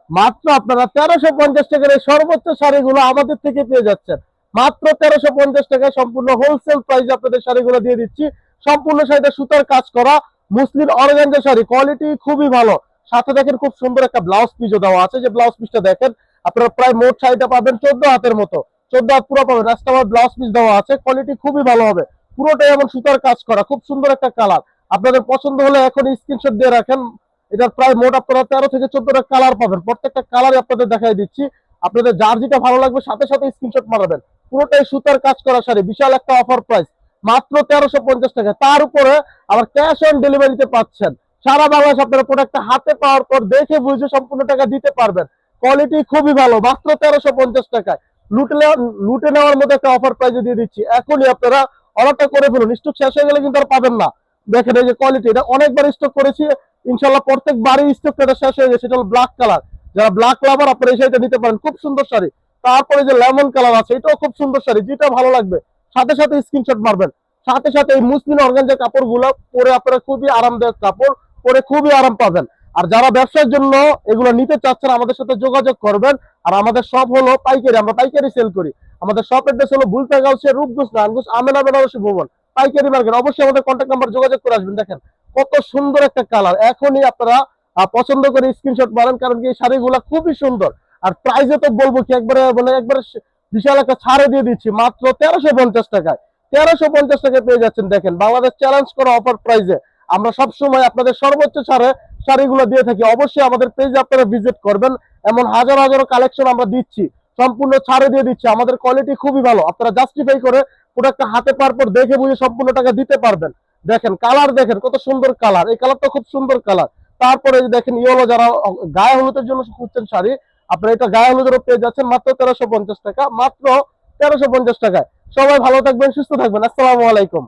মাত্র আপনারা 1350 টাকার এই সর্বোচ্চ শাড়িগুলো আমাদের থেকে পেয়ে যাচ্ছেন। মাত্র 1350 টাকায় সম্পূর্ণ হোলসেল প্রাইসে আপনাদের শাড়িগুলো দিয়ে দিচ্ছি। সম্পূর্ণ শাড়িটা সুতার কাজ করা মুসলিম অর্গানজা শাড়ি, কোয়ালিটি খুবই ভালো। সাথে দেখেন খুব সুন্দর একটা ব্লাউজ পিসও দেওয়া আছে, যে ব্লাউজ পিসটা দেখেন আপনারা প্রায় মোট শাড়িটা পাবেন 14 হাতের মতো, 14 হাত পুরো পাবেন। রাস্তাবার ব্লাউজ পিস দেওয়া আছে, কোয়ালিটি খুবই ভালো হবে। পুরোটাই এমন সুতার কাজ করা, খুব সুন্দর একটা কালার। আপনাদের পছন্দ হলে এখন স্ক্রিনশট দিয়ে রাখেন। এটার প্রায় মোট আপনারা 13 থেকে 14টা কালার পাবেন, প্রত্যেকটা কালারই আপনাদের দেখাই দিচ্ছি। আপনাদের যার যেটা ভালো লাগবে সাথে সাথে স্ক্রিনশট মারাবেন। পুরোটাই সুতার কাজ করা শাড়ি, বিশাল একটা অফার প্রাইস মাত্র 1350 টাকা। তার উপরে আবার ক্যাশ অন ডেলিভারিতে পাচ্ছেন। সারা বাংলাদেশ আপনারা প্রোডাক্টটা হাতে পাওয়ার পর দেখে বুঝে সম্পূর্ণ টাকা দিতে পারবেন। কোয়ালিটি খুবই ভালো, মাত্র 1350 টাকায়। লুটে নেওয়ার মতো একটা অফার প্রাইসে দিয়ে দিচ্ছি। এখনই আপনারা অর্ডারটা করে ফেলুন, স্টক শেষ হয়ে গেলে কিন্তু আর পাবেন না। দেখেন এই যে কোয়ালিটি, এটা অনেকবার স্টক করেছি, ইনশাল্লাহ প্রত্যেকবারই স্টকটা শেষ হয়ে গেছে। এটা হলো ব্ল্যাক কালার, যারা ব্ল্যাক লাভার আপনারা এই শাড়িটা নিতে পারেন, খুব সুন্দর শাড়ি। তারপরে যে লেমন কালার আছে, এটাও খুব সুন্দর শাড়ি, যেটা ভালো লাগবে সাথে সাথে স্ক্রিনশট মারবেন। সাথে সাথে এই মুসলিম অর্গানজার কাপড়গুলো পরে আপনারা খুবই আরামদায়ক কাপড়, পরে খুবই আরাম পাবেন। আর যারা ব্যবসার জন্য এগুলো নিতে চাচ্ছেন আমাদের সাথে যোগাযোগ করবেন। আর আমাদের শপ হলো পাইকারি, আমরা পাইকারি সেল করি। আমাদের শপ অ্যাড্রেস হলো বুলতা গাউসিয়া রূপগঞ্জ নারায়ণগঞ্জ আমেনা বেনারসি ভবন, পাইকারি মার্কেট। অবশ্যই আমাদের কন্ট্যাক্ট নাম্বার যোগাযোগ করে আসবেন। দেখেন কত সুন্দর একটা কালার, এখনই আপনারা পছন্দ করে স্ক্রিনশট মারেন, কারণ কি এই শাড়িগুলো খুবই সুন্দর। আর প্রাইসে তো বলবো কি, একবারে মানে একবারে বিশাল একটা ছাড়ে দিয়ে দিচ্ছি মাত্র 1350 টাকায়। 1350 টাকায় পেয়ে যাচ্ছেন। দেখেন বাংলাদেশ চ্যালেঞ্জ করা অফার প্রাইসে আমরা সবসময় আপনাদের সর্বোচ্চ ছাড়ে শাড়িগুলো দিয়ে থাকি। অবশ্যই আমাদের পেজে আপনারা ভিজিট করবেন, এমন হাজার হাজার কালেকশন আমরা দিচ্ছি, সম্পূর্ণ ছাড়ে দিয়ে দিচ্ছি। আমাদের কোয়ালিটি খুবই ভালো, আপনারা জাস্টিফাই করে প্রোডাক্টটা হাতে পাওয়ার পর দেখে বুঝে সম্পূর্ণ টাকা দিতে পারবেন। দেখেন কালার, দেখেন কত সুন্দর কালার, এই কালারটা খুব সুন্দর কালার। তারপরে দেখেন ইয়েলো, যারা গায়ে হলুদের জন্য খুঁজছেন শাড়ি, আপনারা এটা গায়ে হলুদেরও পেয়ে যাচ্ছেন মাত্র 1350 টাকা, মাত্র 1350 টাকায়। সবাই ভালো থাকবেন, সুস্থ থাকবেন। আসসালামু আলাইকুম।